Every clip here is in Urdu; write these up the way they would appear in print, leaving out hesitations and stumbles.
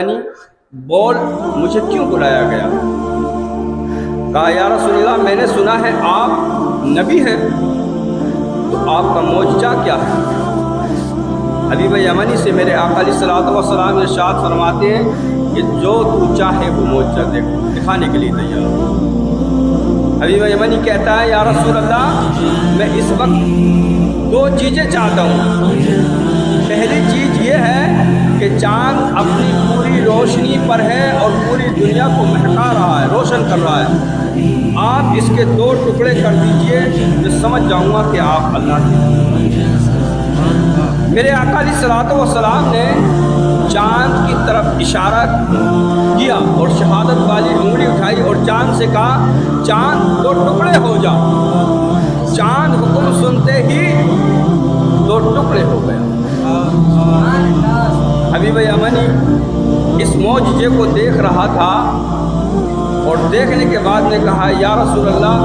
بول مجھے کیوں بلایا گیا؟ کہا یا رسول اللہ میں نے سنا ہے آپ نبی ہیں، تو آپ کا معجزہ کیا ہے؟ حبیب یمنی سے میرے آقا علیہ الصلوۃ والسلام ارشاد فرماتے ہیں کہ جو تو چاہے وہ معجزہ دکھانے کے لیے تیار ہوں۔ حبیب یمنی کہتا ہے یا رسول اللہ میں اس وقت دو چیزیں چاہتا ہوں۔ پہلی چیز یہ ہے کہ چاند اپنی پوری روشنی پر ہے اور پوری دنیا کو مہکا رہا ہے، روشن کر رہا ہے، آپ اس کے دو ٹکڑے کر دیجئے میں سمجھ جاؤں گا کہ آپ اللہ کے۔ میرے آقا علیہ الصلوۃ والسلام نے چاند کی طرف اشارہ کیا اور شہادت والی انگلی اٹھائی اور چاند سے کہا چاند دو ٹکڑے ہو جا۔ چاند حکم سنتے ہی دو ٹکڑے ہو گیا۔ حبیب یمنی اس معجزے کو دیکھ رہا تھا اور دیکھنے کے بعد نے کہا یا رسول اللہ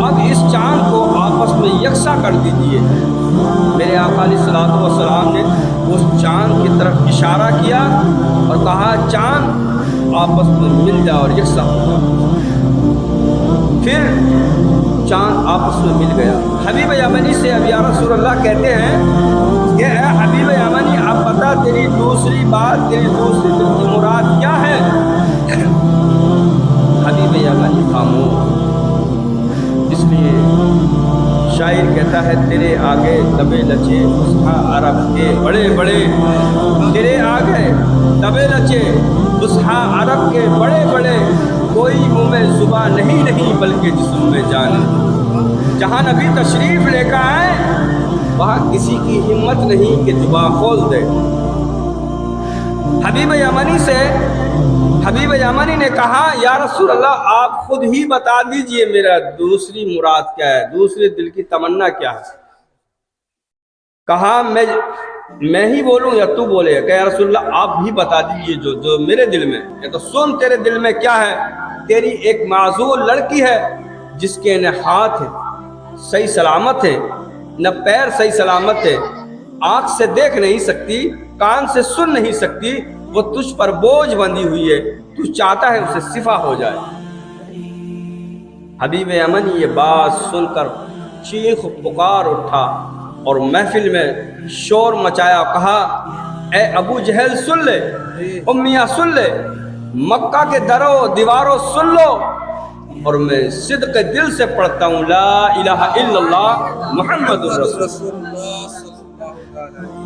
اب اس چاند کو آپس میں یکساں کر دیجیے۔ میرے آقا علیہ الصلوۃ والسلام نے اس چاند کی طرف اشارہ کیا اور کہا چاند آپس میں مل جا اور یکساں ہو جا۔ پھر چاند آپس میں مل گیا۔ حبیب یمنی سے اب یا رسول اللہ کہتے ہیں کہ اے حبیب یمنی اب بتا تیری دوسری بات، تیری دوسری دل کی مراد کیا ہے؟ حبیب یمنی خاموش، اس لیے شاعر کہتا ہے تیرے آگے دبے لچے فصحا عرب کے بڑے بڑے، تیرے آگے دبے لچے فصحا عرب کے بڑے بڑے، کوئی منہ میں زباں نہیں بلکہ جسم میں جان۔ جہاں نبی تشریف لے کر آئے وہاں کسی کی ہمت نہیں کہ زباں کھول دے۔ حبیب یمنی نے کہا یا رسول اللہ آپ خود ہی بتا دیجئے میرا دوسری مراد کیا ہے، دوسرے دل کی تمنا کیا ہے؟ کہا میں ہی بولوں یا تو بولے؟ کہ یا رسول اللہ آپ بھی بتا دیجئے جو میرے دل میں ہے۔ تو سن تیرے دل میں کیا ہے؟ تیری ایک معذور لڑکی ہے جس کے نہ ہاتھ صحیح سلامت ہے نہ پیر صحیح سلامت ہے، آنکھ سے دیکھ نہیں سکتی، کان سے سن نہیں سکتی، وہ تجھ پر بوجھ بندھی ہوئی ہے، تو چاہتا ہے اسے شفا ہو جائے۔ حبیب یمنی یہ بات سن کر چیخ پکار اٹھا اور محفل میں شور مچایا، کہا اے ابو جہل سن لے، امیہ سن لے، مکہ کے دروں دیواروں سن لو، اور میں صدق دل سے پڑھتا ہوں لا الہ الا اللہ محمد رسول اللہ۔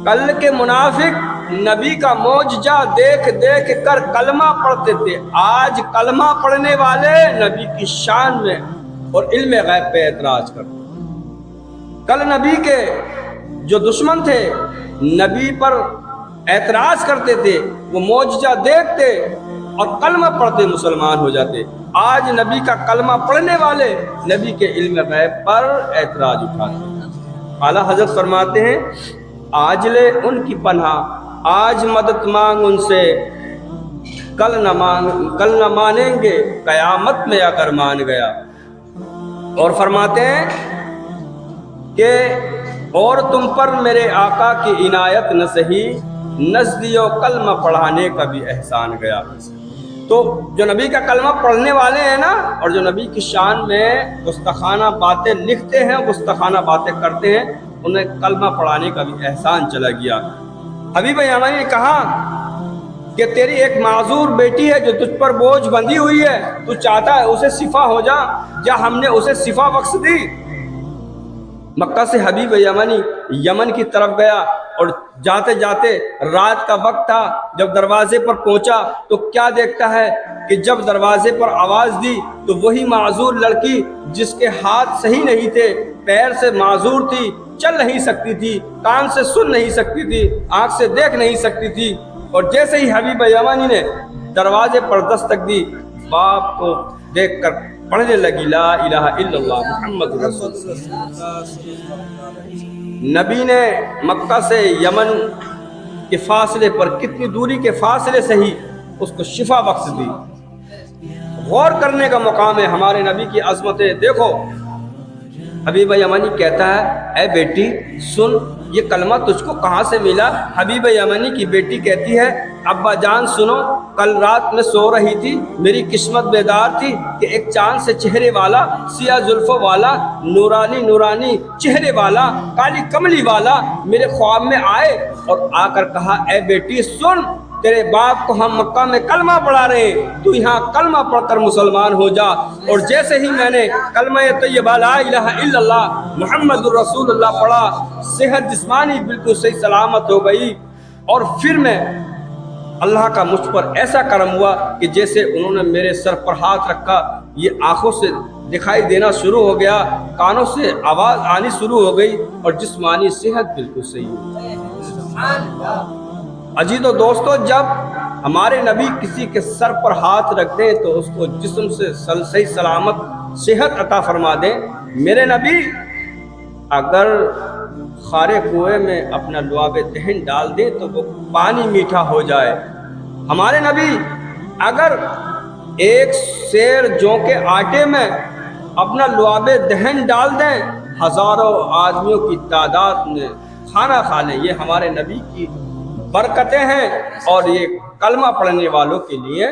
کل کے منافق نبی کا معجزہ دیکھ کر کلمہ پڑھتے تھے، آج کلمہ پڑھنے والے نبی کی شان میں اور علم غیب پہ اعتراض کرتے۔ کل نبی کے جو دشمن تھے نبی پر اعتراض کرتے تھے، وہ معجزہ دیکھتے اور کلمہ پڑھتے مسلمان ہو جاتے، آج نبی کا کلمہ پڑھنے والے نبی کے علم غیب پر اعتراض اٹھاتے۔ اعلیٰ حضرت فرماتے ہیں آج لے ان کی پناہ، آج مدد مانگ ان سے، کل نہ مانیں گے قیامت میں اگر مان گیا۔ اور فرماتے ہیں کہ اور تم پر میرے آقا کی عنایت نہ سہی، نزدی و کلمہ پڑھانے کا بھی احسان گیا۔ تو جو نبی کا کلمہ پڑھنے والے ہیں نا، اور جو نبی کی شان میں گستاخانہ باتیں لکھتے ہیں، گستاخانہ باتیں کرتے ہیں، انہیں کلمہ پڑھانے کا بھی احسان چلا گیا۔ حبیب یمنی نے کہا کہ تیری ایک معذور بیٹی ہے جو تجھ پر بوجھ بندھی ہوئی ہے، تو چاہتا ہے اسے شفا ہو جا، ہم نے اسے شفا بخش دی۔ مکہ سے حبیب یمنی یمن کی طرف گیا اور جاتے جاتے رات کا وقت تھا، جب دروازے پر پہنچا تو کیا دیکھتا ہے کہ جب دروازے پر آواز دی تو وہی معذور لڑکی جس کے ہاتھ صحیح نہیں تھے، پیر سے معذور تھی، چل نہیں سکتی تھی، کان سے سن نہیں سکتی تھی، آنکھ سے دیکھ نہیں سکتی تھی، اور جیسے ہی حبیب یمنی نے دروازے پر دستک دی، باپ کو دیکھ کر پڑھنے لگی لا الہ الا اللہ محمد رسول اللہ۔ نبی نے مکہ سے یمن کے فاصلے پر، کتنی دوری کے فاصلے سے ہی اس کو شفا بخش دی۔ غور کرنے کا مقام ہے ہمارے نبی کی عظمتیں دیکھو۔ حبیب یمنی کہتا ہے اے بیٹی سن، یہ کلمہ تجھ کو کہاں سے ملا؟ حبیب یمنی کی بیٹی کہتی ہے ابا جان سنو، کل رات میں سو رہی تھی، میری قسمت بیدار تھی کہ ایک چاند سے چہرے والا، سیاہ زلفوں والا، نورانی نورانی چہرے والا، کالی کملی والا میرے خواب میں آئے اور آ کر کہا اے بیٹی سن، تیرے باپ کو ہم مکہ میں کلمہ پڑھا رہے، تو یہاں کلمہ پڑھ کر مسلمان ہو جا۔ اور جیسے ہی میں نے کلمہ طیبہ لا الہ الا اللہ محمد الرسول اللہ پڑھا، صحت جسمانی بالکل صحیح سلامت ہو گئی، اور پھر میں اللہ کا مجھ پر ایسا کرم ہوا کہ جیسے انہوں نے میرے سر پر ہاتھ رکھا، یہ آنکھوں سے دکھائی دینا شروع ہو گیا، کانوں سے آواز آنی شروع ہو گئی، اور جسمانی صحت بالکل صحیح ہو گئی۔ عزیزو دوستو، جب ہمارے نبی کسی کے سر پر ہاتھ رکھ دیں تو اس کو جسم سے صحیح سلامت صحت عطا فرما دیں۔ میرے نبی اگر خارے کنویں میں اپنا لعاب دہن ڈال دیں تو وہ پانی میٹھا ہو جائے۔ ہمارے نبی اگر ایک سیر جو کے آٹے میں اپنا لعاب دہن ڈال دیں، ہزاروں آدمیوں کی تعداد میں کھانا کھا لیں۔ یہ ہمارے نبی کی برکتیں ہیں، اور یہ کلمہ پڑھنے والوں کے لیے